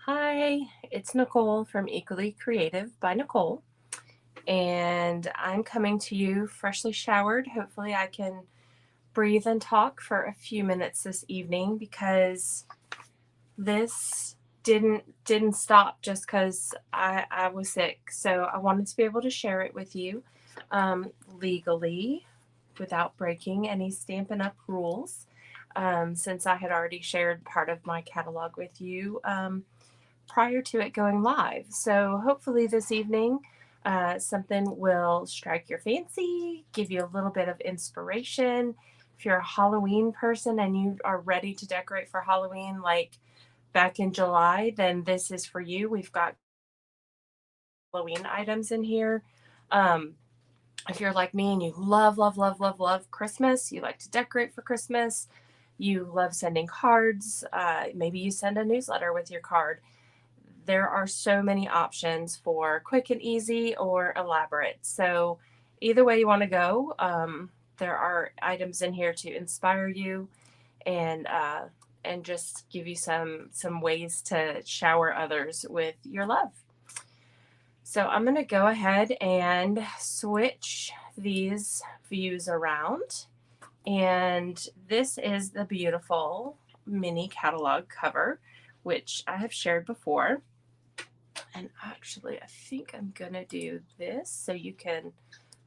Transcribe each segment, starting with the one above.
Hi, it's Nicole from Equally Creative by Nicole, and I'm coming to you freshly showered. Hopefully, I can breathe and talk for a few minutes this evening because this didn't stop just because I was sick. So I wanted to be able to share it with you legally without breaking any Stampin' Up rules. Since I had already shared part of my catalog with you prior to it going live. So hopefully this evening, something will strike your fancy, give you a little bit of inspiration. If you're a Halloween person and you are ready to decorate for Halloween, like back in July, then this is for you. We've got Halloween items in here. Um, if you're like me and you love, love, love, love, love Christmas, you like to decorate for Christmas, you love sending cards, maybe you send a newsletter with your card. There are so many options for quick and easy or elaborate. So either way you want to go, there are items in here to inspire you and just give you some ways to shower others with your love. So I'm going to go ahead and switch these views around. And this is the beautiful mini catalog cover, which I have shared before. And actually, I think I'm going to do this so you can,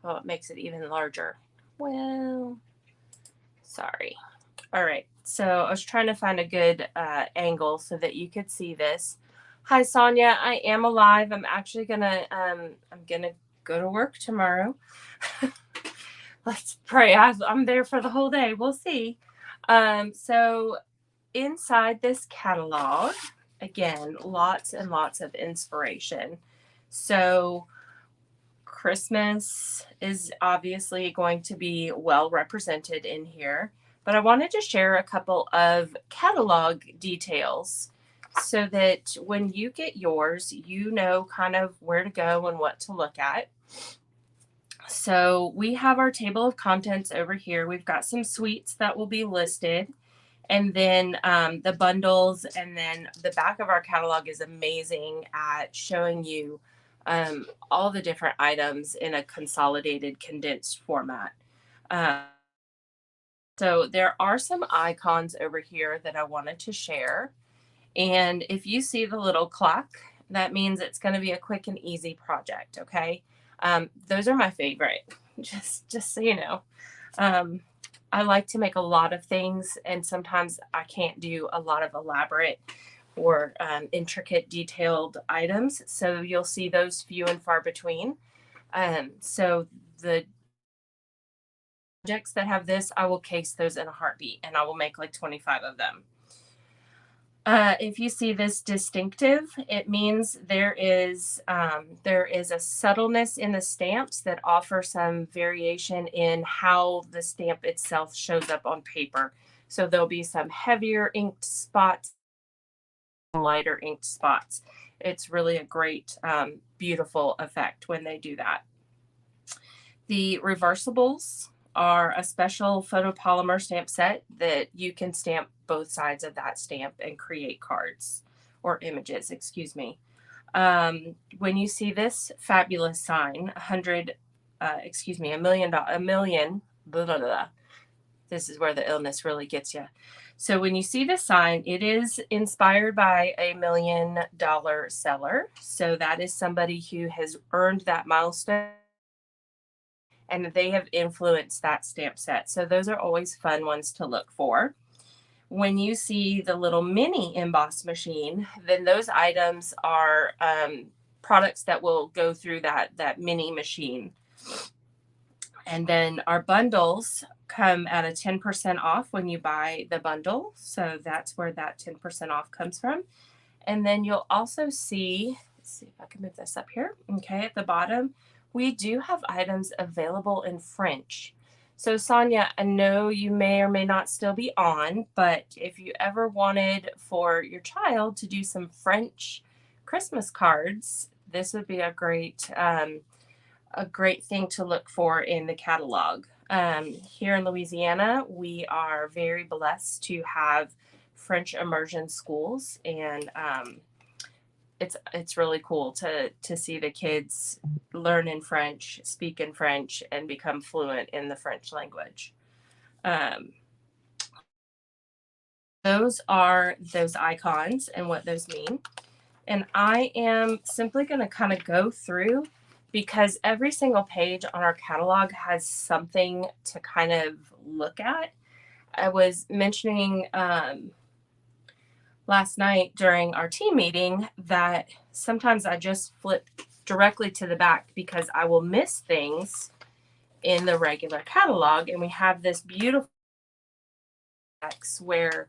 oh, it makes it even larger. Well, sorry. All right. So I was trying to find a good angle so that you could see this. Hi, Sonia. I am alive. I'm actually I'm gonna go to work tomorrow. Let's pray. I'm there for the whole day. We'll see. So inside this catalog, again, lots and lots of inspiration. So Christmas is obviously going to be well represented in here, but I wanted to share a couple of catalog details so that when you get yours, you know kind of where to go and what to look at. So we have our table of contents over here. We've got some suites that will be listed, and then the bundles, and then the back of our catalog is amazing at showing you all the different items in a consolidated, condensed format. Uh, so there are some icons over here that I wanted to share. And if you see the little clock, that means it's going to be a quick and easy project. Okay. Those are my favorite, just so you know. Um, I like to make a lot of things, and sometimes I can't do a lot of elaborate or intricate, detailed items. So you'll see those few and far between. So the projects that have this, I will case those in a heartbeat, and I will make like 25 of them. If you see this distinctive, it means there is a subtleness in the stamps that offer some variation in how the stamp itself shows up on paper. So there'll be some heavier inked spots, lighter inked spots. It's really a great, beautiful effect when they do that. The reversibles are a special photopolymer stamp set that you can stamp both sides of that stamp and create cards or images, excuse me. When you see this fabulous sign, a million, blah, blah, blah. This is where the illness really gets you. So when you see the sign, it is inspired by $1 million seller. So that is somebody who has earned that milestone and they have influenced that stamp set. So those are always fun ones to look for. When you see the little mini emboss machine, then those items are products that will go through that mini machine. And then our bundles come at a 10% off when you buy the bundle. So that's where that 10% off comes from. And then you'll also see, let's see if I can move this up here. Okay, at the bottom, we do have items available in French. So Sonia, I know you may or may not still be on, but if you ever wanted for your child to do some French Christmas cards, this would be a great thing to look for in the catalog. Here in Louisiana, we are very blessed to have French immersion schools, and it's really cool to see the kids learn in French, speak in French, and become fluent in the French language. Um, those are those icons and what those mean. And I am simply going to kind of go through because every single page on our catalog has something to kind of look at. I was mentioning last night during our team meeting that sometimes I just flip directly to the back because I will miss things in the regular catalog. And we have this beautiful box where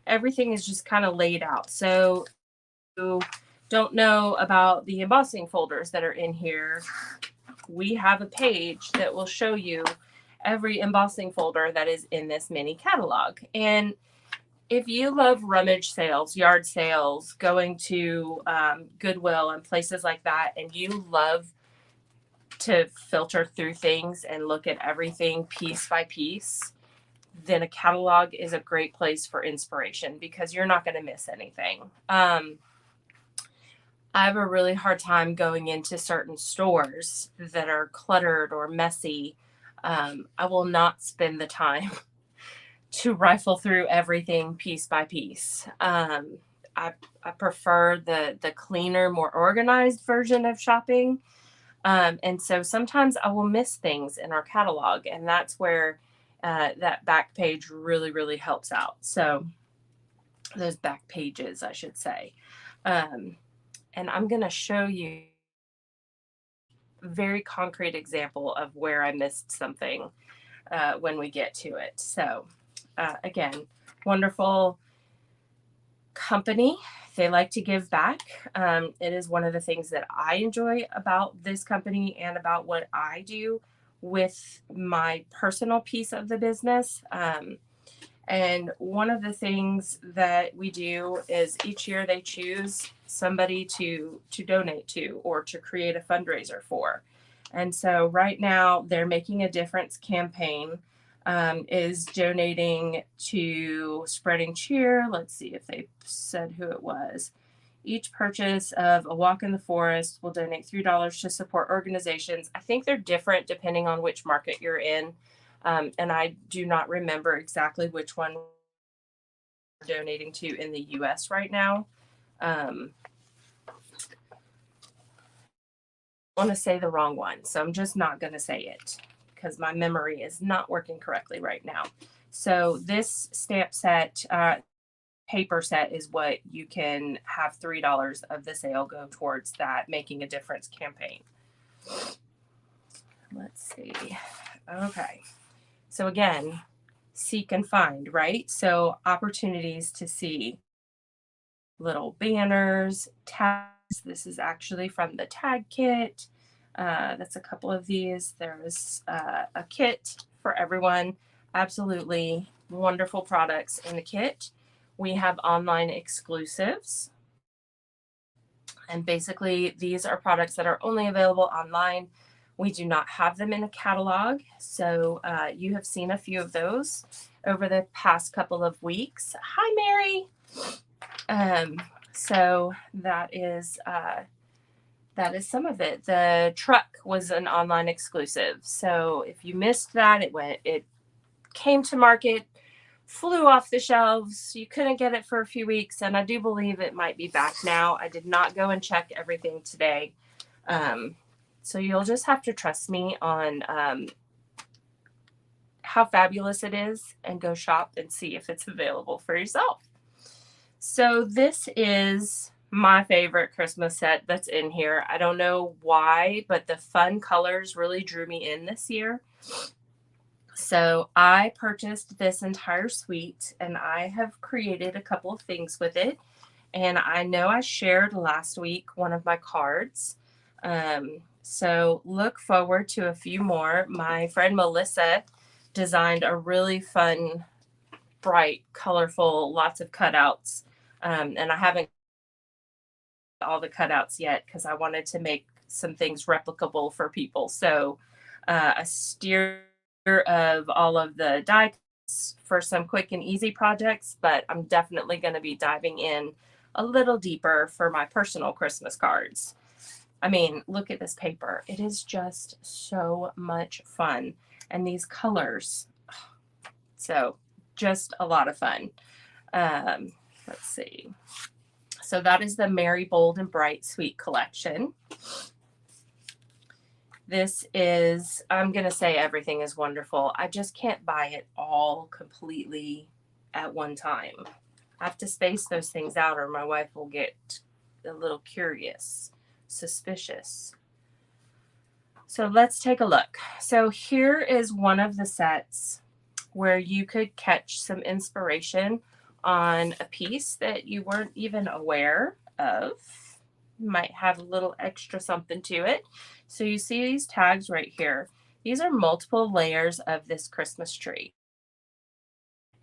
everything is just kind of laid out. So you don't know about the embossing folders that are in here, we have a page that will show you every embossing folder that is in this mini catalog. And if you love rummage sales, yard sales, going to Goodwill and places like that, and you love to filter through things and look at everything piece by piece, then a catalog is a great place for inspiration because you're not going to miss anything. I have a really hard time going into certain stores that are cluttered or messy. I will not spend the time to rifle through everything piece by piece. I prefer the cleaner, more organized version of shopping. And so sometimes I will miss things in our catalog, and that's where that back page really, really helps out. So those back pages, I should say. And I'm going to show you a very concrete example of where I missed something when we get to it. So again, wonderful company. They like to give back. It is one of the things that I enjoy about this company and about what I do with my personal piece of the business. And one of the things that we do is each year they choose somebody to donate to or to create a fundraiser for. And so right now they're Making a Difference campaign is donating to Spreading Cheer. Let's see if they said who it was. Each purchase of a walk in the forest will donate $3 to support organizations. I think they're different depending on which market you're in. And I do not remember exactly which one we're donating to in the US right now. I want to say the wrong one, so I'm just not going to say it because my memory is not working correctly right now. So this stamp set, paper set is what you can have $3 of the sale go towards that Making a Difference campaign. Let's see. Okay. So again, seek and find, right? So opportunities to see little banners, tags. This is actually from the tag kit. That's a couple of these. There's a kit for everyone. Absolutely wonderful products in the kit. We have online exclusives. And basically, these are products that are only available online. We do not have them in a catalog. So you have seen a few of those over the past couple of weeks. Hi, Mary. So that is some of it. The truck was an online exclusive. So if you missed that, it came to market, flew off the shelves. You couldn't get it for a few weeks, and I do believe it might be back now. I did not go and check everything today. So you'll just have to trust me on how fabulous it is and go shop and see if it's available for yourself. So this is my favorite Christmas set that's in here. I don't know why, but the fun colors really drew me in this year. So I purchased this entire suite and I have created a couple of things with it. And I know I shared last week one of my cards. So look forward to a few more. My friend Melissa designed a really fun, bright, colorful, lots of cutouts. And I haven't all the cutouts yet because I wanted to make some things replicable for people. So a steer of all of the die cuts for some quick and easy projects, but I'm definitely going to be diving in a little deeper for my personal Christmas cards. I mean, look at this paper. It is just so much fun. And these colors, so just a lot of fun. Let's see. So that is the Merry, Bold, and Bright Sweet collection. This is, I'm going to say everything is wonderful. I just can't buy it all completely at one time. I have to space those things out or my wife will get a little curious, suspicious. So let's take a look. So here is one of the sets where you could catch some inspiration on a piece that you weren't even aware of. Might have a little extra something to it. So you see these tags right here. These are multiple layers of this Christmas tree.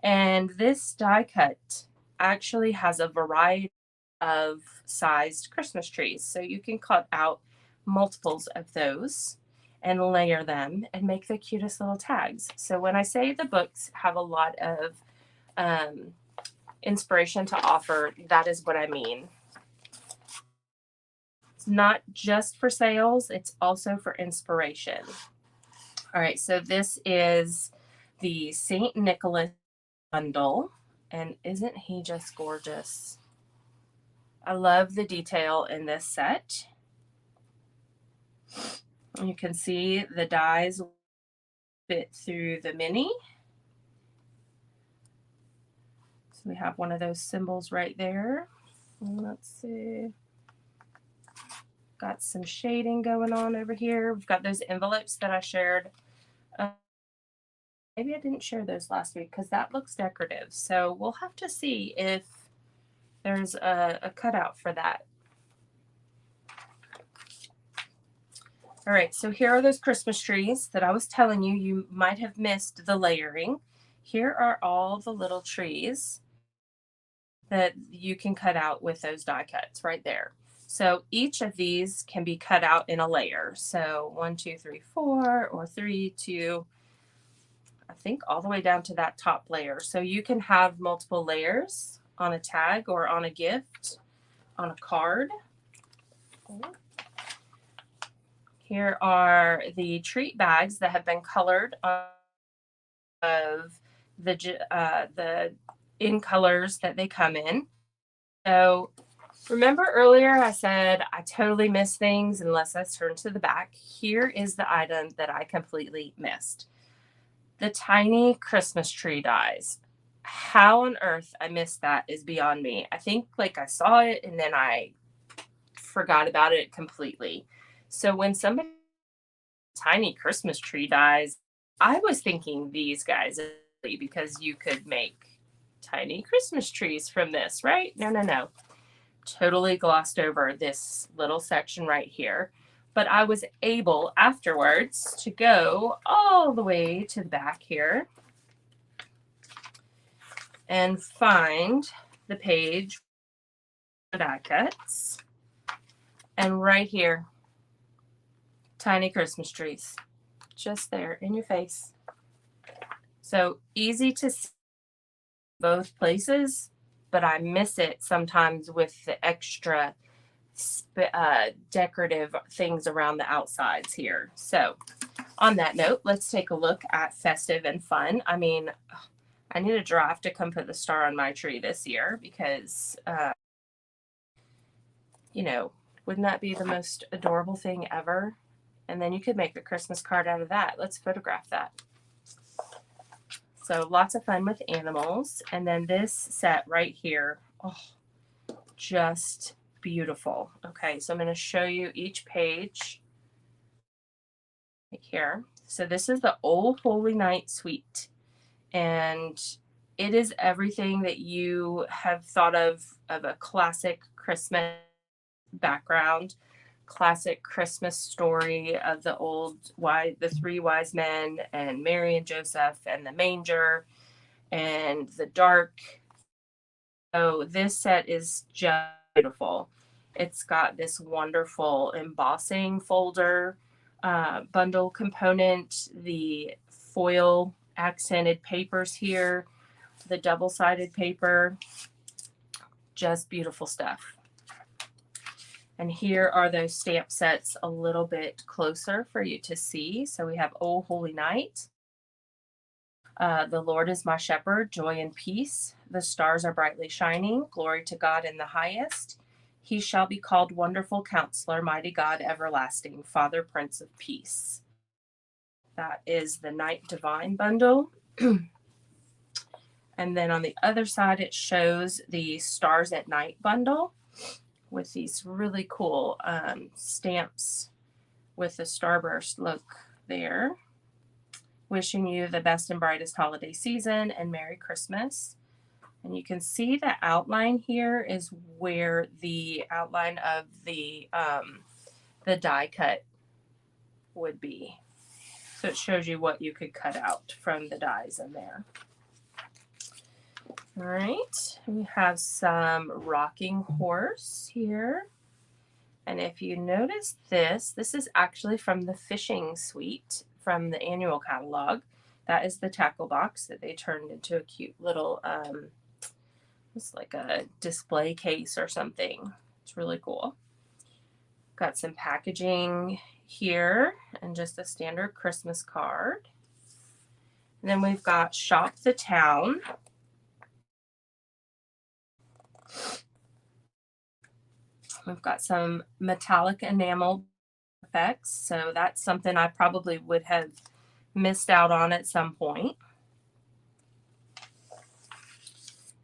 And this die cut actually has a variety of sized Christmas trees. So you can cut out multiples of those and layer them and make the cutest little tags. So when I say the books have a lot of inspiration to offer, that is what I mean. It's not just for sales, it's also for inspiration. All right, so this is the St. Nicholas bundle, and isn't he just gorgeous? I love the detail in this set. You can see the dies fit through the mini. So we have one of those symbols right there. Let's see. Got some shading going on over here. We've got those envelopes that I shared. Maybe I didn't share those last week because that looks decorative. So we'll have to see if there's a cutout for that. All right, so here are those Christmas trees that I was telling you, you might have missed the layering. Here are all the little trees that you can cut out with those die cuts right there. So each of these can be cut out in a layer. So 1, 2, 3, 4, or 3, 2, I think all the way down to that top layer. So you can have multiple layers on a tag or on a gift, on a card. Here are the treat bags that have been colored of the in colors that they come in. So remember earlier I said I totally miss things unless I turn to the back. Here is the item that I completely missed. The tiny Christmas tree dies. How on earth I missed that is beyond me. I think like I saw it and then I forgot about it completely. So when somebody tiny Christmas tree dies, I was thinking these guys because you could make tiny Christmas trees from this, right? No. Totally glossed over this little section right here. But I was able afterwards to go all the way to the back here and find the page for die cuts. And right here, tiny Christmas trees, just there in your face. So easy to see both places, but I miss it sometimes with the extra decorative things around the outsides here. So on that note, let's take a look at festive and fun. I mean, I need a giraffe to come put the star on my tree this year because, you know, wouldn't that be the most adorable thing ever? And then you could make a Christmas card out of that. Let's photograph that. So lots of fun with animals. And then this set right here, oh, just beautiful. Okay, so I'm going to show you each page right here. So this is the Old Holy Night Suite. And it is everything that you have thought of a classic Christmas background, classic Christmas story of the 3 wise men and Mary and Joseph and the manger and the dark. So this set is just beautiful. It's got this wonderful embossing folder bundle component, the foil accented papers here, the double-sided paper. just beautiful stuff. And here are those stamp sets a little bit closer for you to see. So we have Oh Holy Night. The Lord is my shepherd, joy and peace. The stars are brightly shining. Glory to God in the highest. He shall be called Wonderful Counselor, Mighty God, Everlasting, Father, Prince of Peace. That is the Night Divine bundle. And then on the other side, it shows the Stars at Night bundle with these really cool stamps with the starburst look there. Wishing you the best and brightest holiday season and Merry Christmas. And you can see the outline here is where the outline of the die cut would be. So it shows you what you could cut out from the dies in there. All right, we have some rocking horse here. And if you notice this is actually from the fishing suite from the annual catalog. That is the tackle box that they turned into a cute little, it's like a display case or something. It's really cool. Got some packaging here and just a standard Christmas card. And then we've got Shop the Town. We've got some metallic enamel effects, so that's something I probably would have missed out on at some point.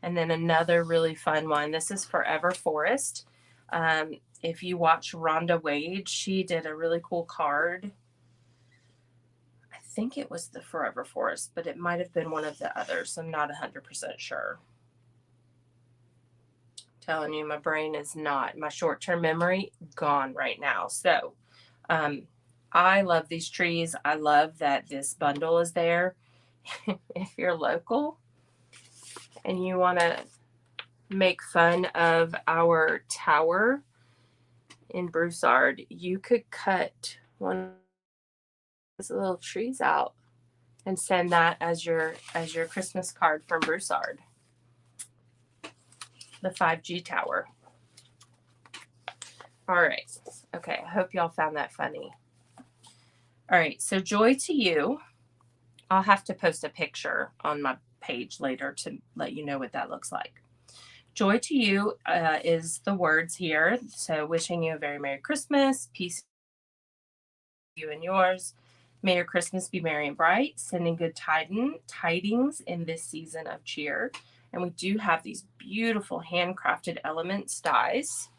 And then another really fun one. This is Forever Forest. If you watch Rhonda Wade, she did a really cool card. I think it was the Forever Forest, but it might have been one of the others. I'm not 100% sure. Telling you, my brain is not, my short-term memory gone right now. So I love these trees. I love that this bundle is there. If you're local and you want to make fun of our tower in Broussard, you could cut one of those little trees out and send that as your Christmas card from Broussard. The 5G tower. All right. Okay, I hope y'all found that funny. All right, so Joy to You. I'll have to post a picture on my page later to let you know what that looks like. Joy to You is the words here. So wishing you a very Merry Christmas, peace to you and yours. May your Christmas be merry and bright, sending good tidings in this season of cheer. And we do have these beautiful handcrafted elements dies.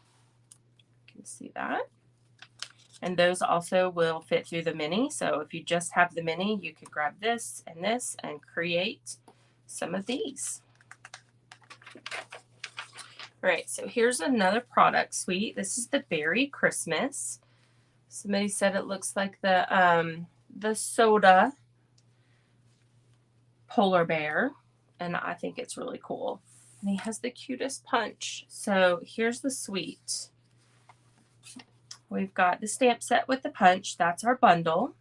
You can see that. And those also will fit through the mini. So if you just have the mini, you could grab this and create some of these. All right, so here's another product suite. This is the Berry Christmas. Somebody said it looks like the soda polar bear, and I think it's really cool. And he has the cutest punch. So here's the suite. We've got the stamp set with the punch. That's our bundle.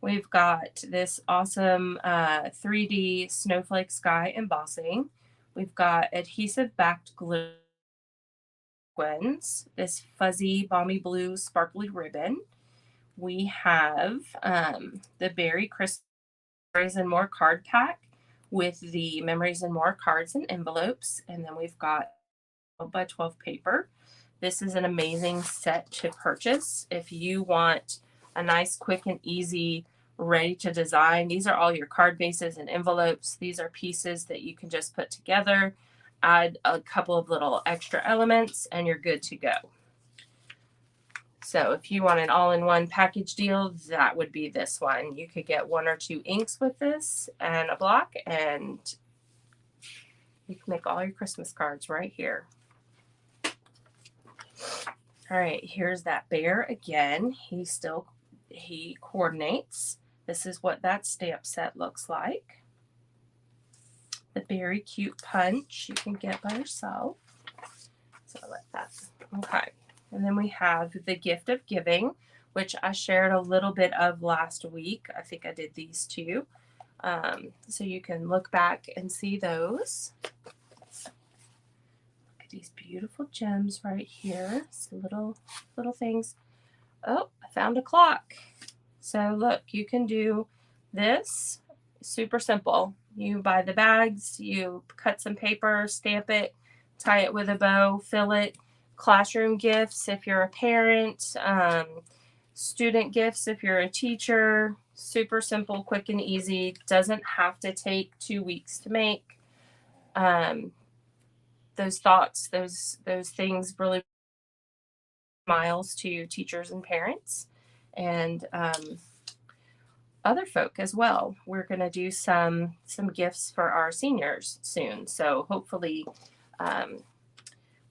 We've got this awesome 3D snowflake sky embossing. We've got adhesive backed glue, this fuzzy balmy blue sparkly ribbon. We have the Berry Christmas Memories and More card pack with the Memories and More cards and envelopes. And then we've got 12 by 12 paper. This is an amazing set to purchase if you want a nice, quick, and easy, ready to design. These are all your card bases and envelopes. These are pieces that you can just put together, add a couple of little extra elements, and you're good to go. So if you want an all-in-one package deal, that would be this one. You could get 1 or 2 inks with this and a block, and you can make all your Christmas cards right here. All right, here's that bear again. He coordinates. This is what that stamp set looks like. The very cute punch you can get by yourself. So I like that. Okay. And then we have the Gift of Giving, which I shared a little bit of last week. I think I did these two. So you can look back and see those. Look at these beautiful gems right here. So little things. Oh, I found a clock. So look, you can do this super simple. You buy the bags, you cut some paper, stamp it, tie it with a bow, fill it. Classroom gifts if you're a parent, student gifts if you're a teacher. Super simple, quick and easy. Doesn't have to take 2 weeks to make. Those thoughts, those things really smiles to teachers and parents, and other folk as well. We're going to do some gifts for our seniors soon, so hopefully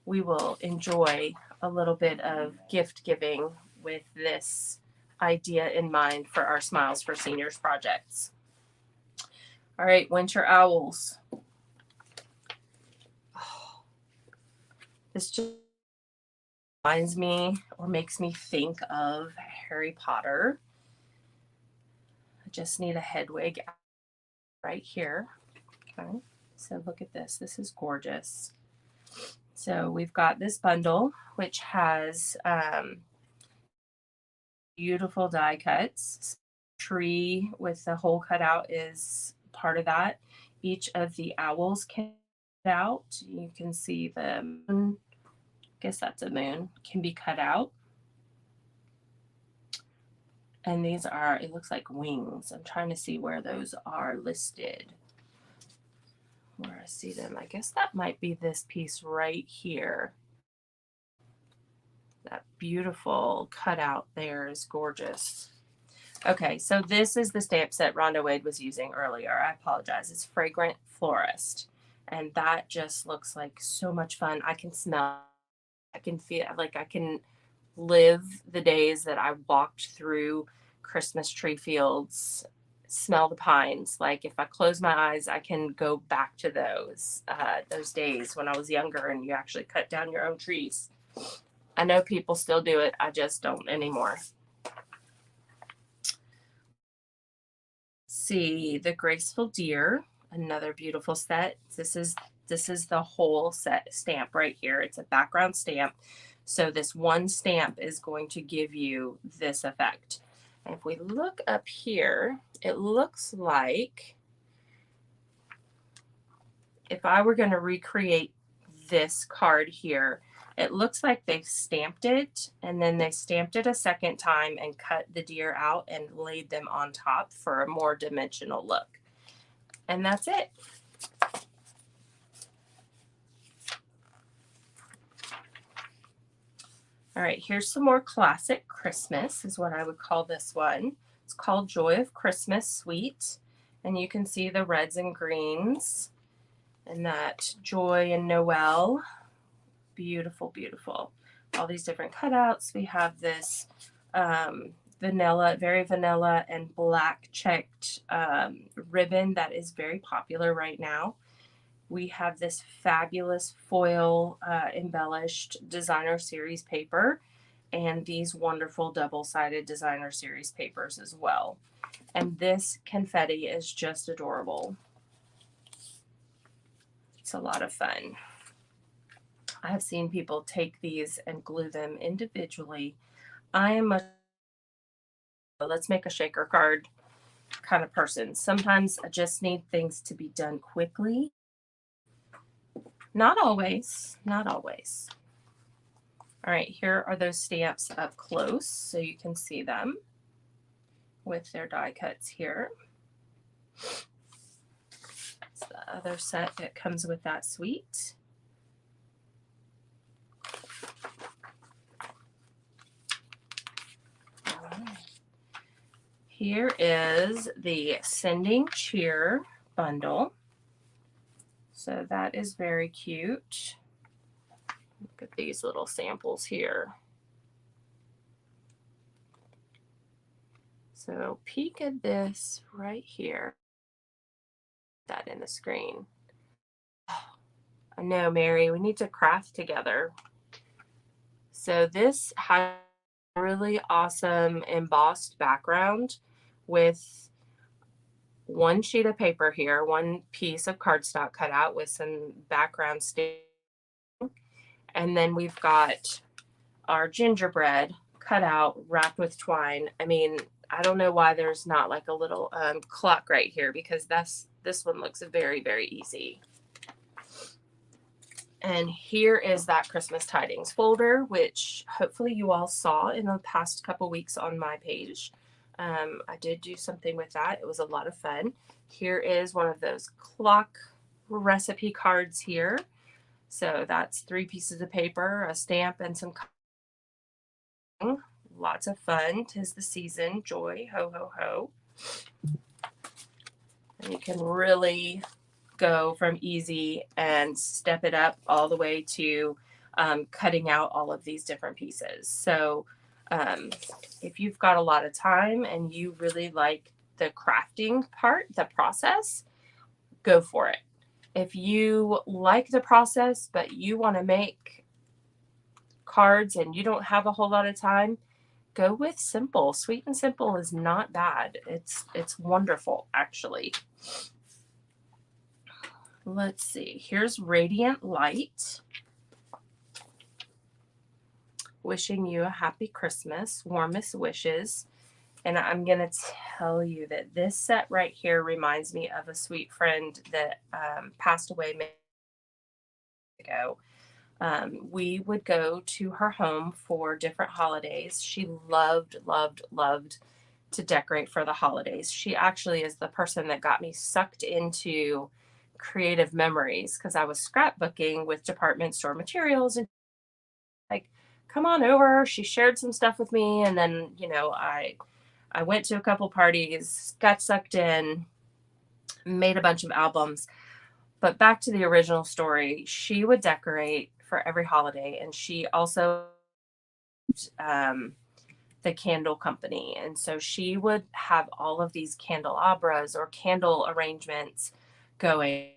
we will enjoy a little bit of gift giving with this idea in mind for our Smiles for Seniors projects. All right, winter owls. Oh, this just reminds me or makes me think of Harry Potter. I just need a head wig right here. Okay, so look at this. This is gorgeous. So we've got this bundle, which has beautiful die cuts. Tree with the hole cut out is part of that. Each of the owls can cut out. You can see the moon. I guess that's a moon. Can be cut out. And these are, it looks like wings. I'm trying to see where those are listed. Where I see them. I guess that might be this piece right here. That beautiful cutout there is gorgeous. Okay, so this is the stamp set Rhonda Wade was using earlier. I apologize. It's Fragrant Florist. And that just looks like so much fun. I can smell, I can feel, like I can live the days that I walked through Christmas tree fields, smell the pines. Like if I close my eyes, I can go back to those days when I was younger and you actually cut down your own trees. I know people still do it. I just don't anymore. See the Graceful Deer, another beautiful set. This is the whole set stamp right here. It's a background stamp. So this one stamp is going to give you this effect. And if we look up here, it looks like if I were going to recreate this card here, it looks like they've stamped it and then they stamped it a second time and cut the deer out and laid them on top for a more dimensional look. And that's it. All right, here's some more classic Christmas is what I would call this one. It's called Joy of Christmas Sweet. And you can see the reds and greens and that joy and Noel. Beautiful, beautiful. All these different cutouts. We have this vanilla, very vanilla and black checked ribbon that is very popular right now. We have this fabulous foil embellished designer series paper and these wonderful double-sided designer series papers as well. And this confetti is just adorable. It's a lot of fun. I have seen people take these and glue them individually. I am a let's make a shaker card kind of person. Sometimes I just need things to be done quickly. Not always, not always. All right, here are those stamps up close so you can see them with their die cuts here. It's the other set that comes with that suite. Here is the Sending Cheer bundle. So that is very cute. Look at these little samples here. So peek at this right here. That in the screen. Oh, I know, Mary, we need to craft together. So this has a really awesome embossed background with one sheet of paper here, one piece of cardstock cut out with some background stamp. And then we've got our gingerbread cut out, wrapped with twine. I mean, I don't know why there's not like a little clock right here, because this one looks very, very easy. And here is that Christmas tidings folder, which hopefully you all saw in the past couple weeks on my page. I did do something with that. It was a lot of fun. Here is one of those clock recipe cards here. So that's 3 pieces of paper, a stamp, and some coloring. Lots of fun. 'Tis the season. Joy. Ho, ho, ho. And you can really go from easy and step it up all the way to cutting out all of these different pieces. So if you've got a lot of time and you really like the crafting part, the process, go for it. If you like the process, but you want to make cards and you don't have a whole lot of time, go with simple. Sweet and simple is not bad. It's wonderful, actually. Let's see. Here's Radiant Light. Wishing you a happy Christmas. Warmest wishes. And I'm going to tell you that this set right here reminds me of a sweet friend that passed away many years ago. We would go to her home for different holidays. She loved, loved, loved to decorate for the holidays. She actually is the person that got me sucked into creative memories, because I was scrapbooking with department store materials, and like, come on over. She shared some stuff with me, and then, you know, I went to a couple parties, got sucked in, made a bunch of albums. But back to the original story, she would decorate for every holiday, and she also the candle company. And so she would have all of these candelabras or candle arrangements going.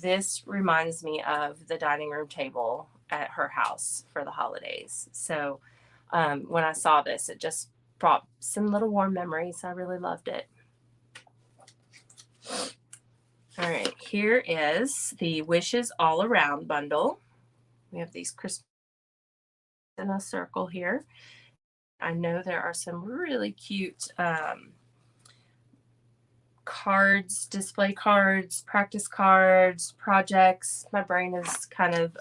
This reminds me of the dining room table at her house for the holidays. So when I saw this, it just brought some little warm memories. I really loved it. All right, here is the Wishes All Around bundle. We have these Christmas in a circle here. I know there are some really cute cards, display cards, practice cards, projects. My brain is kind of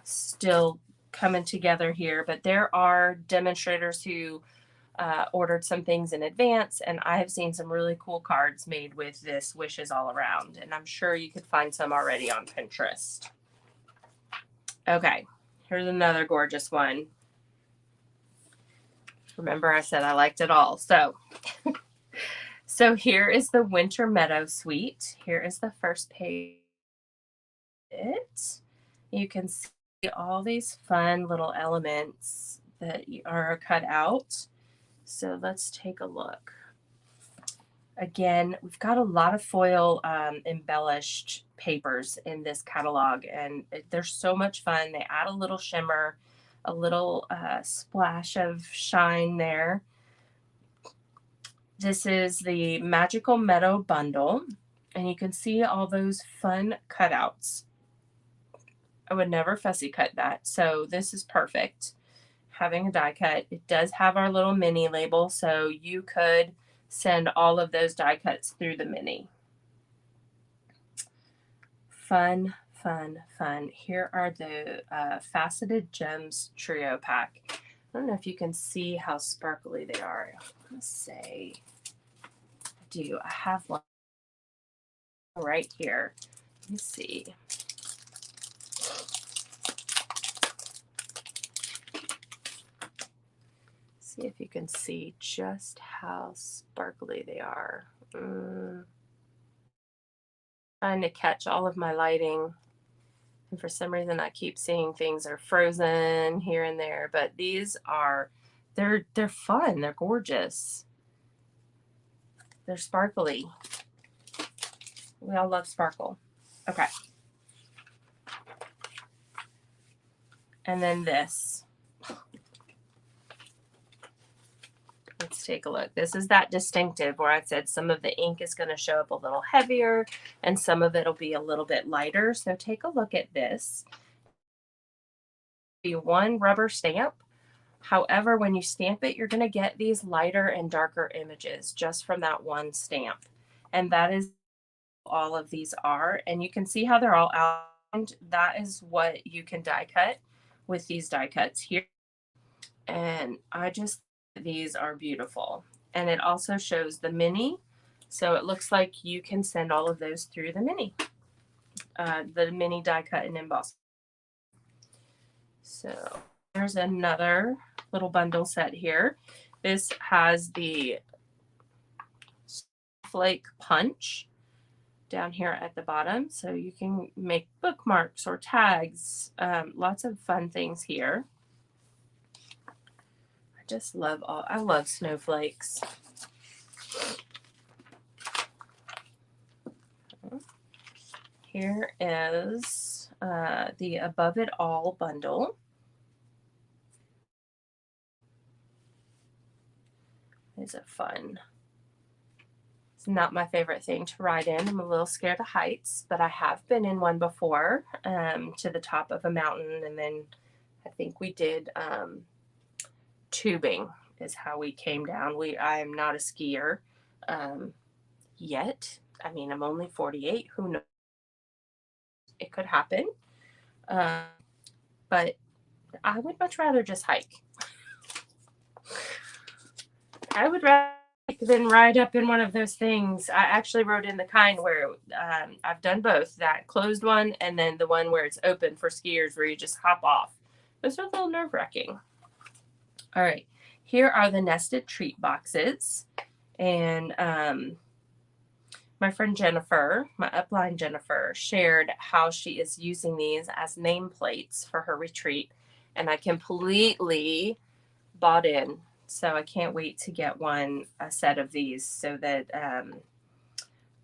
still coming together here, but there are demonstrators who ordered some things in advance, and I have seen some really cool cards made with this Wishes All Around, and I'm sure you could find some already on Pinterest. Okay, here's another gorgeous one. Remember, I said I liked it all. So here is the Winter Meadow Suite. Here is the first page. You can see all these fun little elements that are cut out. So let's take a look. Again, we've got a lot of foil embellished papers in this catalog, and they're so much fun. They add a little shimmer, a little splash of shine there. This is the Magical Meadow bundle, and you can see all those fun cutouts. I would never fussy cut that, so this is perfect. Having a die cut, it does have our little mini label, so you could send all of those die cuts through the mini. Fun, fun, fun. Here are the Faceted Gems Trio Pack. I don't know if you can see how sparkly they are. I want to say I do. I have one right here. Let me see. See if you can see just how sparkly they are. Trying to catch all of my lighting, and for some reason I keep seeing things are frozen here and there, but these are they're fun. They're gorgeous. They're sparkly. We all love sparkle. Okay. And then this. Let's take a look. This is that distinctive where I said some of the ink is going to show up a little heavier and some of it will be a little bit lighter. So take a look at this. be one rubber stamp. However, when you stamp it, you're going to get these lighter and darker images just from that one stamp. And that is all of these are. And you can see how they're all outlined. That is what you can die cut with these die cuts here. And I just, these are beautiful. And it also shows the mini. So it looks like you can send all of those through the mini die cut and emboss. So there's another little bundle set here. This has the flake punch down here at the bottom, so you can make bookmarks or tags. Lots of fun things here. I just love I love snowflakes. Here is the Above It All bundle. Is it fun? It's not my favorite thing to ride in. I'm a little scared of heights, but I have been in one before, to the top of a mountain, and then I think we did tubing is how we came down. I am not a skier yet. I mean, I'm only 48. Who knows? It could happen. But I would much rather just hike. I would rather than ride up in one of those things. I actually rode in the kind where I've done both, that closed one and then the one where it's open for skiers where you just hop off. Those are a little nerve-wracking. All right, here are the nested treat boxes. And my friend Jennifer, my upline Jennifer, shared how she is using these as nameplates for her retreat. And I completely bought in. So I can't wait to get a set of these so that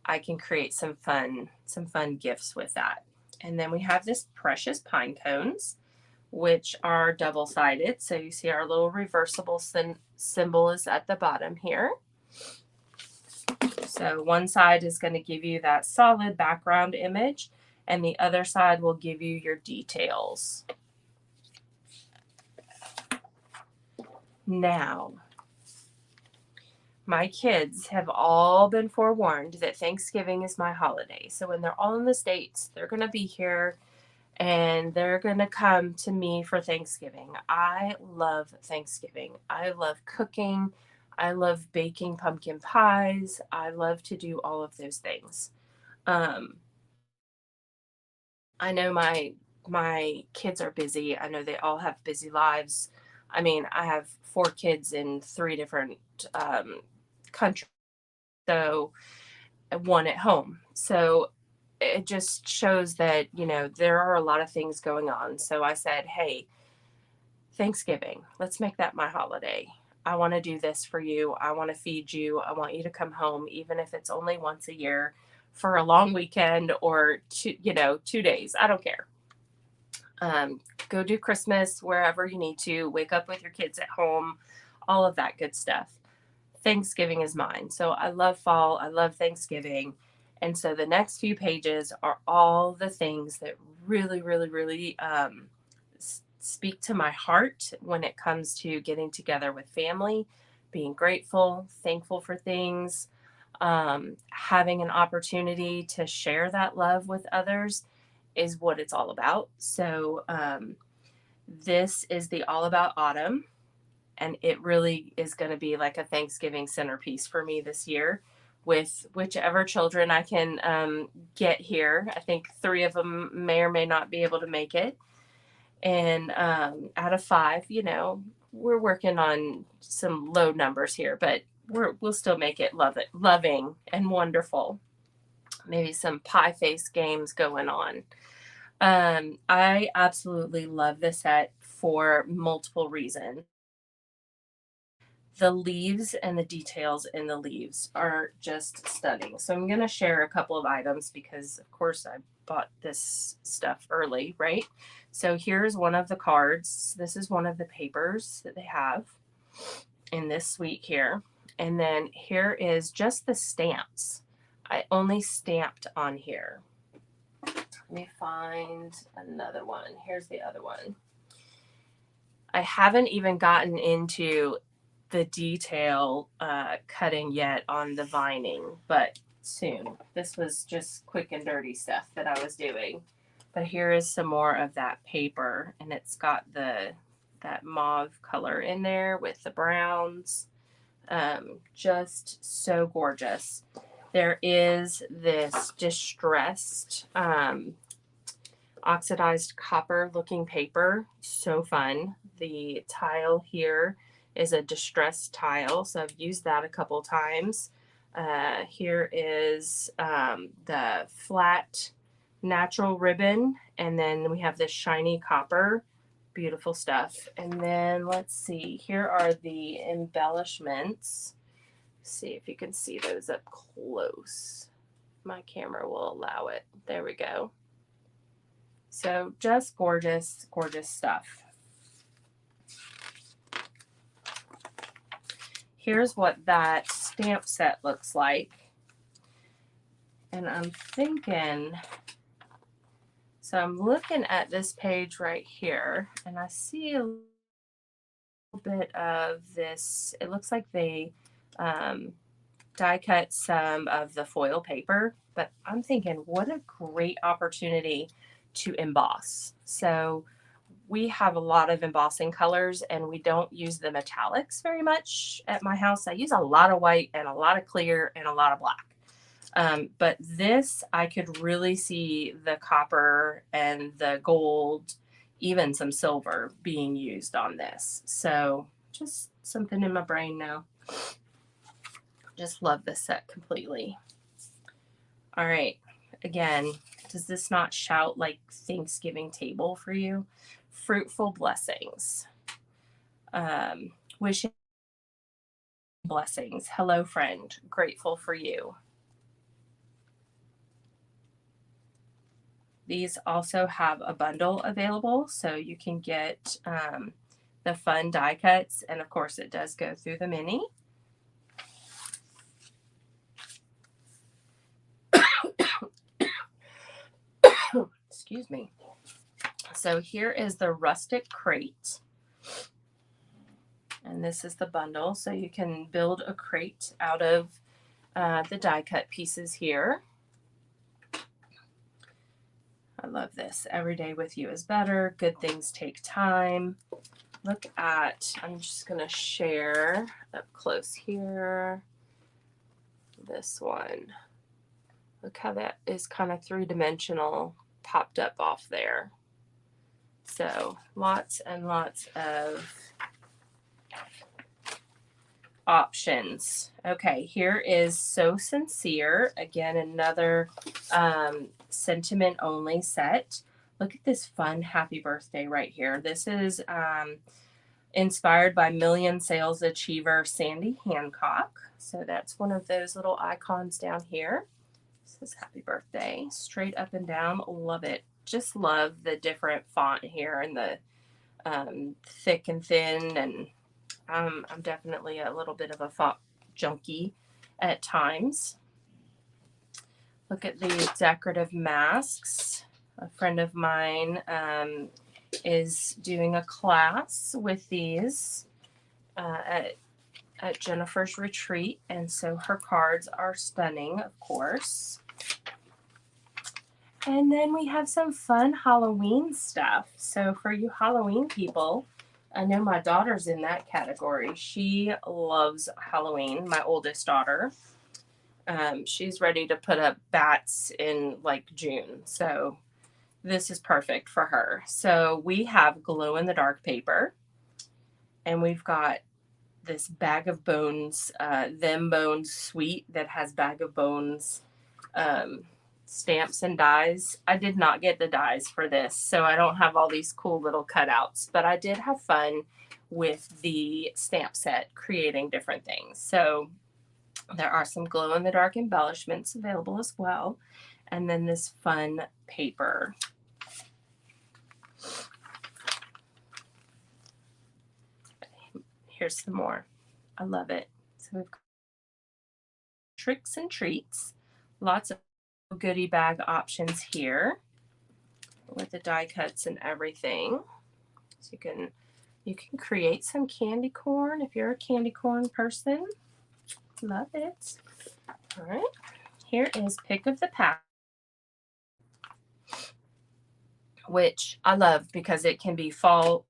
I can create some fun gifts with that. And then we have this precious pine cones, which are double-sided. So you see our little reversible symbol is at the bottom here. So one side is going to give you that solid background image, and the other side will give you your details. Now, my kids have all been forewarned that Thanksgiving is my holiday. So when they're all in the States, they're going to be here and they're going to come to me for Thanksgiving. I love Thanksgiving. I love cooking. I love baking pumpkin pies. I love to do all of those things. I know my kids are busy. I know they all have busy lives. I mean, I have 4 kids in 3 different countries, so one at home. So it just shows that, there are a lot of things going on. So I said, hey, Thanksgiving, let's make that my holiday. I want to do this for you. I want to feed you. I want you to come home, even if it's only once a year for a long weekend or 2 days. I don't care. Go do Christmas wherever you need to. Wake up with your kids at home. All of that good stuff. Thanksgiving is mine. So I love fall. I love Thanksgiving. And so the next few pages are all the things that really, really, really speak to my heart when it comes to getting together with family, being grateful, thankful for things, having an opportunity to share that love with others is what it's all about. So this is the All About Autumn, and it really is going to be like a Thanksgiving centerpiece for me this year with whichever children I can get here. I think 3 of them may or may not be able to make it. And out of 5, we're working on some low numbers here, but we'll still make it loving and wonderful. Maybe some pie face games going on. I absolutely love this set for multiple reasons. The leaves and the details in the leaves are just stunning. So I'm going to share a couple of items because, of course, I bought this stuff early, right? So here's one of the cards. This is one of the papers that they have in this suite here. And then here is just the stamps. I only stamped on here. Let me find another one. Here's the other one. I haven't even gotten into the detail cutting yet on the vining, but soon. This was just quick and dirty stuff that I was doing. But here is some more of that paper, and it's got that mauve color in there with the browns. Just so gorgeous. There is this distressed oxidized copper looking paper. So fun. The tile here is a distressed tile, so I've used that a couple times. Here is the flat natural ribbon, and then we have this shiny copper. Beautiful stuff. And then let's see, here are the embellishments. See if you can see those up close. My camera will allow it. There we go. So just gorgeous, gorgeous stuff. Here's what that stamp set looks like. And I'm thinking, so I'm looking at this page right here, and I see a little bit of this. It looks like they die cut some of the foil paper, but I'm thinking, what a great opportunity to emboss. So we have a lot of embossing colors, and we don't use the metallics very much at my house. I use a lot of white and a lot of clear and a lot of black. But this, I could really see the copper and the gold, even some silver being used on this. So just something in my brain now. Just love this set completely. All right. Again, does this not shout like Thanksgiving table for you? Fruitful blessings. Wishing blessings. Hello, friend. Grateful for you. These also have a bundle available, so you can get the fun die cuts, and of course it does go through the mini. Excuse me. So here is the rustic crate, and this is the bundle, so you can build a crate out of the die cut pieces here. I love this. Every day with you is better. Good things take time. Look at, I'm just going to share up close here. This one. Look how that is kind of three-dimensional, popped up off there. So lots and lots of options. Okay, here is So Sincere. Again, another sentiment only set. Look at this fun happy birthday right here. This is inspired by million sales achiever Sandy Hancock. So that's one of those little icons down here. This is happy birthday, straight up and down. Love it. Just love the different font here and the thick and thin, and I'm definitely a little bit of a font junkie at times. Look at the decorative masks. A friend of mine is doing a class with these at Jennifer's retreat, and so her cards are stunning, of course. And then we have some fun Halloween stuff. So for you Halloween people, I know my daughter's in that category. She loves Halloween, my oldest daughter. She's ready to put up bats in like June. So this is perfect for her. So we have glow-in-the-dark paper. And we've got this Bag of Bones, Them Bones suite that has Bag of Bones stamps and dies. I did not get the dies for this, so I don't have all these cool little cutouts, but I did have fun with the stamp set creating different things. So there are some glow-in-the-dark embellishments available as well, and then this fun paper. Here's some more. I love it. So we've got tricks and treats, lots of goodie bag options here with the die cuts and everything. So you can You can create some candy corn if you're a candy corn person. Love it. All right. Here is Pick of the Pack, which I love because it can be fall,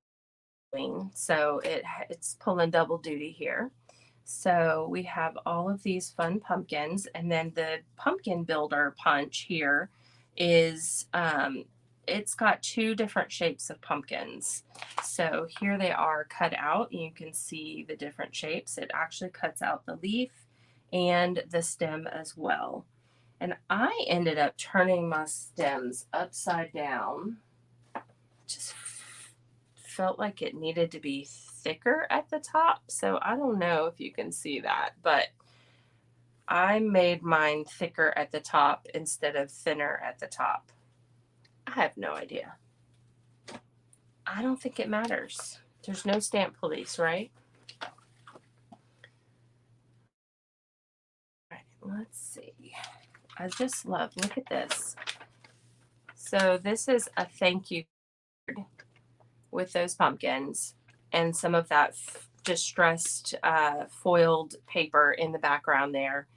so it's pulling double duty here. So we have all of these fun pumpkins, and then the pumpkin builder punch here is it's got two different shapes of pumpkins. So here they are cut out. You can see the different shapes. It actually cuts out the leaf and the stem as well. And I ended up turning my stems upside down. Just felt like it needed to be thicker at the top. So I don't know if you can see that, but I made mine thicker at the top instead of thinner at the top. I have no idea. I don't think it matters. There's no stamp police, right? All right, let's see. I just love, look at this. So this is a thank you card with those pumpkins and some of that distressed foiled paper in the background there.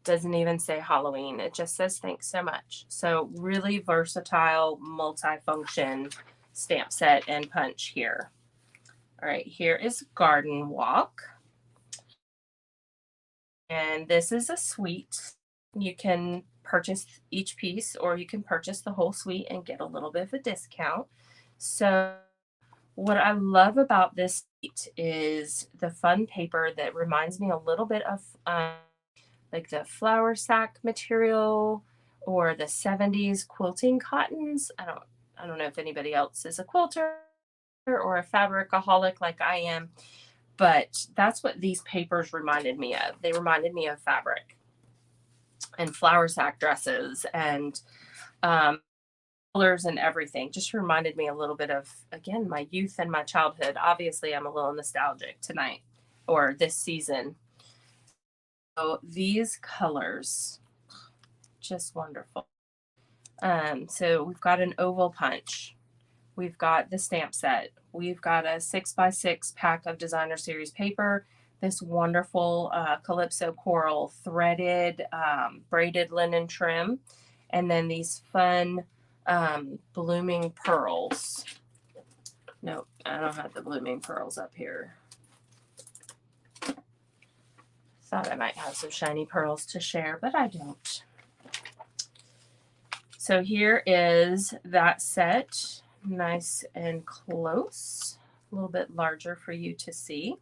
Doesn't even say Halloween. It just says thanks so much. So really versatile, multi-function stamp set and punch here. All right, here is Garden Walk. And this is a suite. You can purchase each piece or you can purchase the whole suite and get a little bit of a discount. So what I love about this suite is the fun paper that reminds me a little bit of like the flour sack material or the 70s quilting cottons. I don't know if anybody else is a quilter or a fabricaholic like I am, but that's what these papers reminded me of. They reminded me of fabric and flour sack dresses and colors and everything. Just reminded me a little bit of, again, my youth and my childhood. Obviously, I'm a little nostalgic tonight or this season. So these colors, just wonderful. So we've got an oval punch. We've got the stamp set. We've got a 6x6 pack of designer series paper. This wonderful Calypso coral threaded braided linen trim. And then these fun blooming pearls. Nope, I don't have the blooming pearls up here. Thought I might have some shiny pearls to share, but I don't. So here is that set, nice and close, a little bit larger for you to see.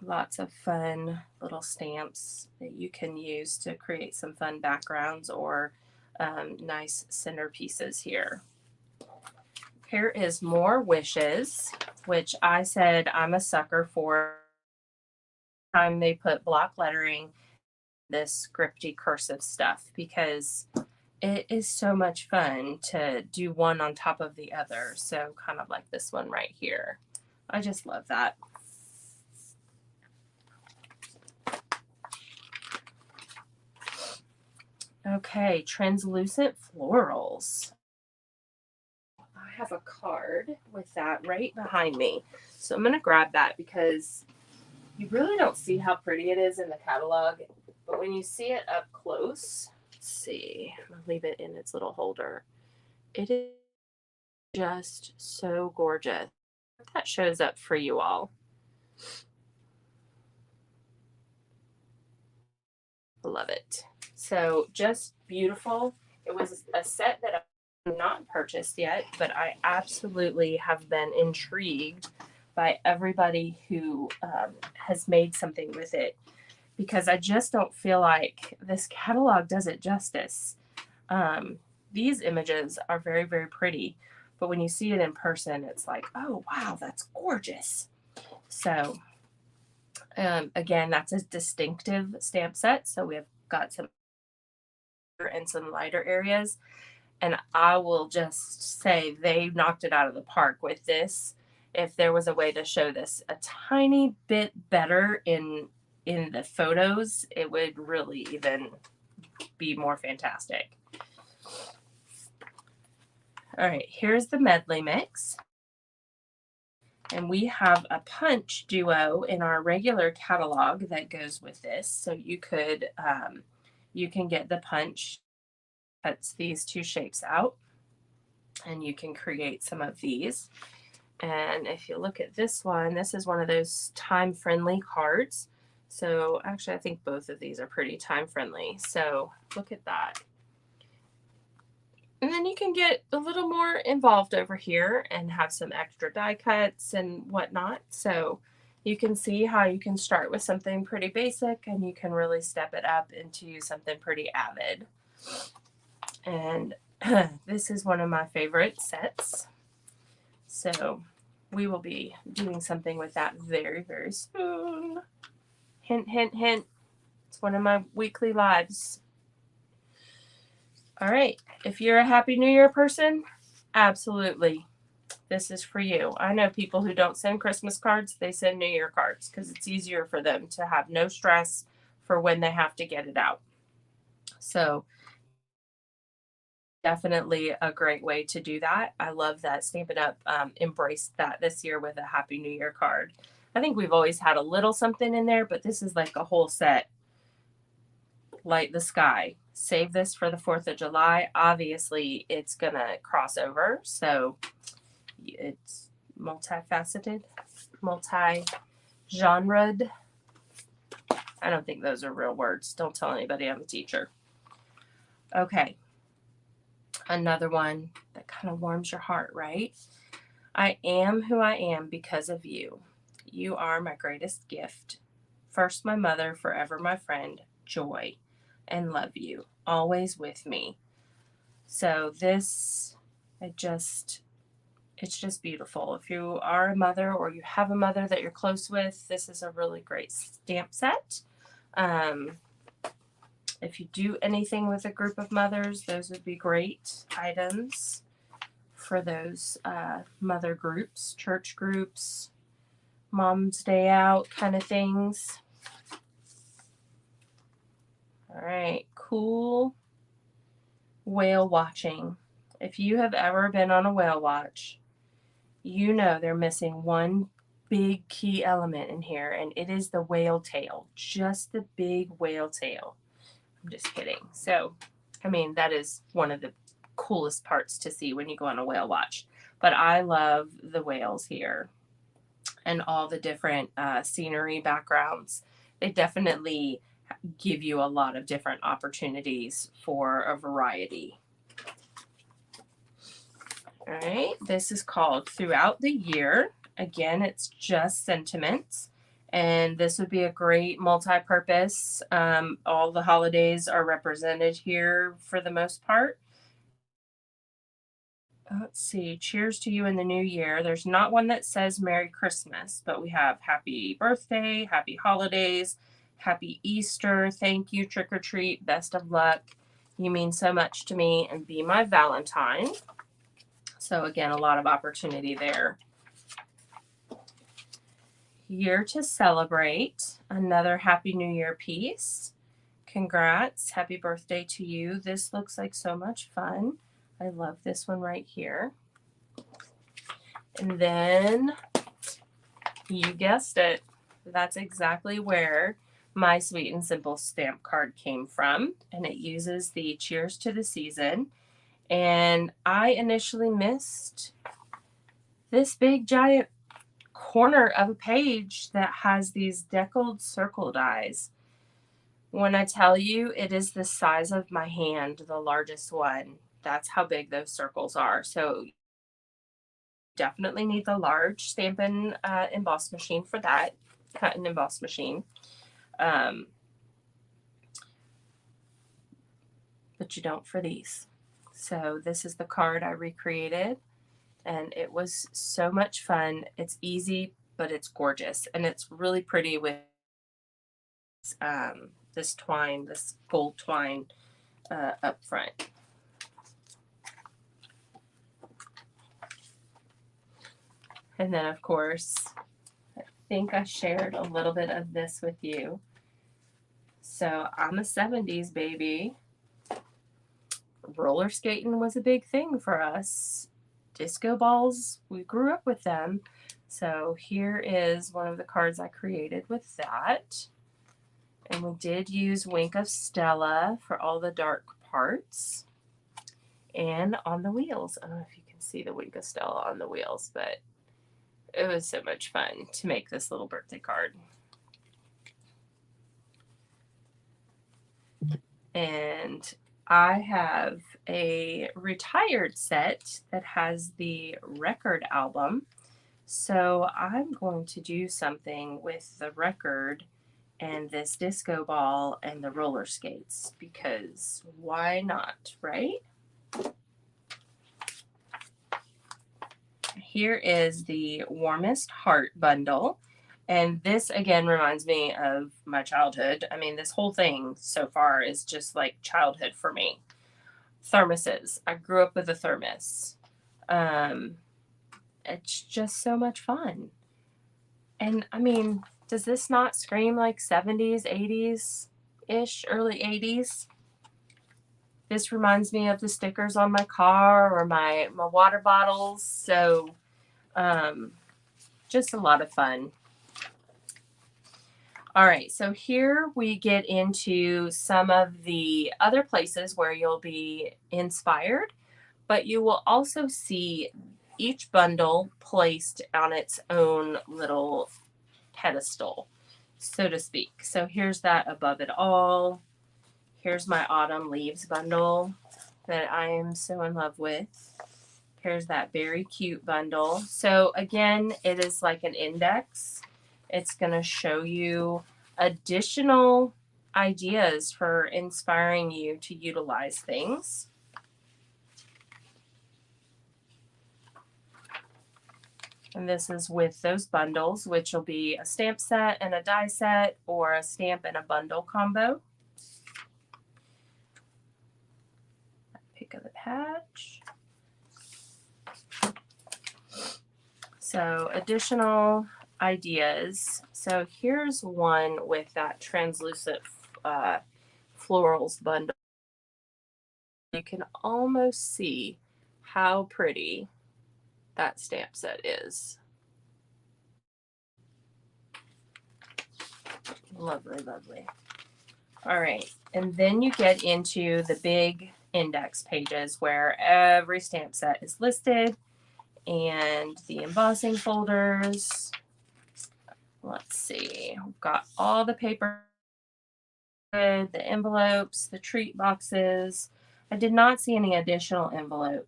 Lots of fun little stamps that you can use to create some fun backgrounds or nice centerpieces here. Here is more wishes, which I said I'm a sucker for. Time they put block lettering, this scripty cursive stuff, because it is so much fun to do one on top of the other. So kind of like this one right here. I just love that. Okay, translucent florals. I have a card with that right behind me. So I'm going to grab that because you really don't see how pretty it is in the catalog. But when you see it up close, let's see, I'm going to leave it in its little holder. It is just so gorgeous. That shows up for you all. Love it. So just beautiful. It was a set that I've not purchased yet, but I absolutely have been intrigued by everybody who has made something with it, because I just don't feel like this catalog does it justice. These images are very, very pretty, but when you see it in person, it's like, oh, wow, that's gorgeous. So again, that's a distinctive stamp set. So we have got some and some lighter areas. And I will just say they knocked it out of the park with this. If there was a way to show this a tiny bit better in the photos, it would really even be more fantastic. All right, here's the medley mix. And we have a punch duo in our regular catalog that goes with this. So you can get the punch, cuts these two shapes out, and you can create some of these. And if you look at this one, this is one of those time-friendly cards. So actually, I think both of these are pretty time-friendly. So look at that. And then you can get a little more involved over here and have some extra die cuts and whatnot. So you can see how you can start with something pretty basic and you can really step it up into something pretty avid. And this is one of my favorite sets. So we will be doing something with that very, very soon. Hint, hint, hint. It's one of my weekly lives. All right. If you're a Happy New Year person, absolutely. This is for you. I know people who don't send Christmas cards, they send New Year cards because it's easier for them to have no stress for when they have to get it out. So definitely a great way to do that. I love that Stampin' Up! Embraced that this year with a Happy New Year card. I think we've always had a little something in there, but this is like a whole set. Light the sky. Save this for the 4th of July. Obviously, it's going to cross over, so it's multifaceted, multi-genred. I don't think those are real words. Don't tell anybody I'm a teacher. Okay. Another one that kind of warms your heart, right? I am who I am because of you. You are my greatest gift. First, my mother, forever my friend, joy, and love you, always with me. So this, it's just beautiful. If you are a mother or you have a mother that you're close with, this is a really great stamp set. If you do anything with a group of mothers, those would be great items for those mother groups, church groups, mom's day out kind of things. All right, cool whale watching. If you have ever been on a whale watch, you know they're missing one big key element in here, and it is the whale tail, just the big whale tail. I'm just kidding. So, I mean, that is one of the coolest parts to see when you go on a whale watch. But I love the whales here and all the different scenery backgrounds. They definitely give you a lot of different opportunities for a variety. All right, this is called Throughout the Year. Again, it's just sentiments. And this would be a great multi-purpose. All the holidays are represented here for the most part. Let's see, cheers to you in the new year. There's not one that says Merry Christmas, but we have Happy Birthday, Happy Holidays, Happy Easter, thank you, trick or treat, best of luck. You mean so much to me, and be my Valentine. So again, a lot of opportunity there. Year to celebrate, another Happy New Year piece. Congrats, happy birthday to you. This looks like so much fun. I love this one right here. And then, you guessed it, that's exactly where my Sweet and Simple stamp card came from. And it uses the Cheers to the Season. And I initially missed this big giant corner of a page that has these deckled circle dies. When I tell you it is the size of my hand, the largest one, that's how big those circles are. So definitely need the large Stampin' emboss machine for that, cut and emboss machine. But you don't for these. So this is the card I recreated, and it was so much fun. It's easy, but it's gorgeous, and it's really pretty with this twine, this gold twine up front. And then, of course, I think I shared a little bit of this with you. So I'm a 70s baby. Roller skating was a big thing for us disco balls. We grew up with them. So here is one of the cards I created with that. And we did use Wink of Stella for all the dark parts. And on the wheels. I don't know if you can see the Wink of Stella on the wheels, but it was so much fun to make this little birthday card. And I have a retired set that has the record album. So I'm going to do something with the record and this disco ball and the roller skates, because why not, right? Here is the Warmest Heart bundle. And this, again, reminds me of my childhood. I mean, this whole thing so far is just like childhood for me. Thermoses. I grew up with a thermos. It's just so much fun. And, I mean, does this not scream like 70s, 80s-ish, early 80s? This reminds me of the stickers on my car or my water bottles. So, just a lot of fun. All right, so here we get into some of the other places where you'll be inspired, but you will also see each bundle placed on its own little pedestal, so to speak. So here's that Above It All. Here's my Autumn Leaves bundle that I am so in love with. Here's that Very Cute bundle. So again, it is like an index. It's going to show you additional ideas for inspiring you to utilize things. And this is with those bundles, which will be a stamp set and a die set, or a stamp and a bundle combo. Pick of the patch. So additional ideas. So here's one with that translucent florals bundle. You can almost see how pretty that stamp set is. Lovely, lovely. All right, and then you get into the big index pages where every stamp set is listed, and the embossing folders. Let's see, we've got all the paper, the envelopes, the treat boxes. I did not see any additional envelope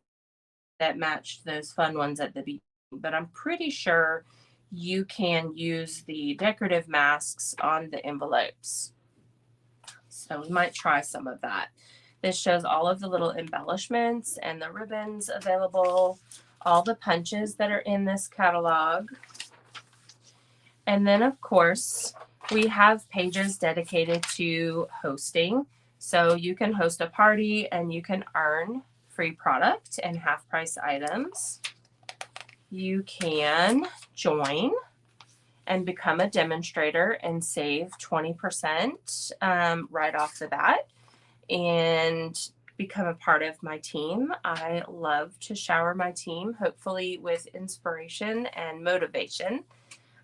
that matched those fun ones at the beginning, but I'm pretty sure you can use the decorative masks on the envelopes. So we might try some of that. This shows all of the little embellishments and the ribbons available, all the punches that are in this catalog. And then, of course, we have pages dedicated to hosting. So you can host a party and you can earn free product and half price items. You can join and become a demonstrator and save 20% right off the bat and become a part of my team. I love to shower my team, hopefully with inspiration and motivation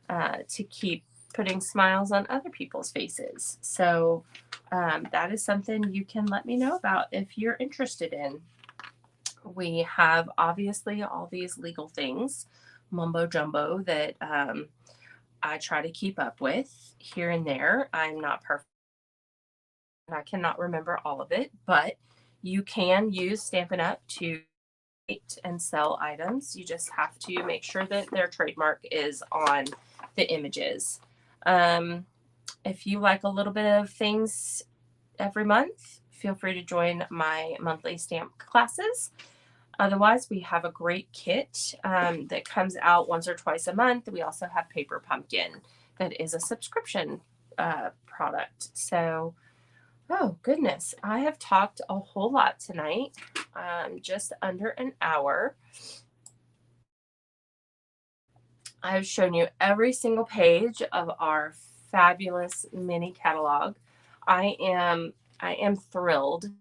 to keep putting smiles on other people's faces. So that is something you can let me know about if you're interested in. We have obviously all these legal things, mumbo jumbo, that I try to keep up with here and there. I'm not perfect. I cannot remember all of it, but you can use Stampin' Up! To create and sell items. You just have to make sure that their trademark is on the images. If you like a little bit of things every month, feel free to join my monthly stamp classes. Otherwise, we have a great kit that comes out once or twice a month. We also have Paper Pumpkin that is a subscription product. So, oh goodness, I have talked a whole lot tonight, just under an hour. I've shown you every single page of our fabulous mini catalog. I am thrilled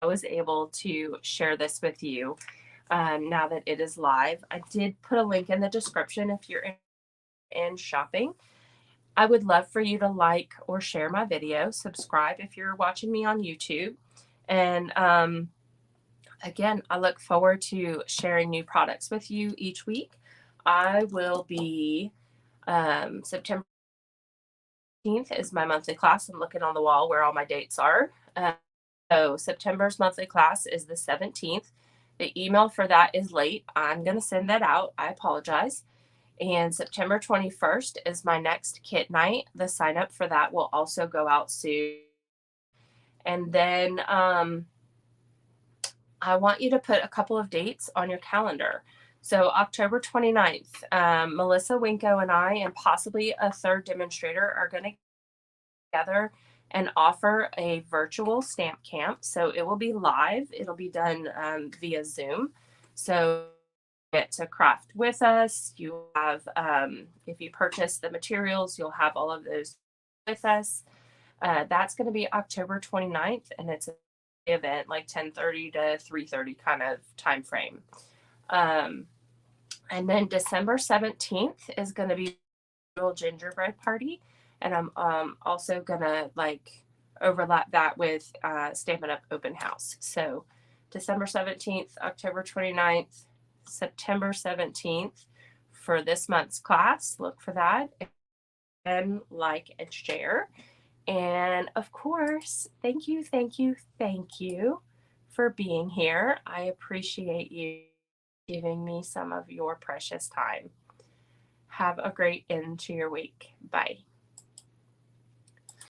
I was able to share this with you. now that it is live. I did put a link in the description if you're in shopping. I would love for you to like or share my video, subscribe if you're watching me on YouTube. And again, I look forward to sharing new products with you each week. I will be September 15th is my monthly class. I'm looking on the wall where all my dates are. So September's monthly class is the 17th. The email for that is late. I'm going to send that out. I apologize. And September 21st is my next kit night. The sign up for that will also go out soon. And then I want you to put a couple of dates on your calendar. So October 29th, Melissa Winko and I, and possibly a third demonstrator, are going to get together and offer a virtual stamp camp. So it will be live. It'll be done via Zoom. So get to craft with us. You have, if you purchase the materials, you'll have all of those with us. That's going to be October 29th, and it's an event like 10:30 to 3:30 kind of time frame. And then December 17th is going to be a little gingerbread party, and I'm also going to like overlap that with Stampin' Up open house. So December 17th, October 29th, September 17th for this month's class. Look for that and like and share. And of course, thank you, thank you, thank you for being here. I appreciate you giving me some of your precious time. Have a great end to your week. Bye.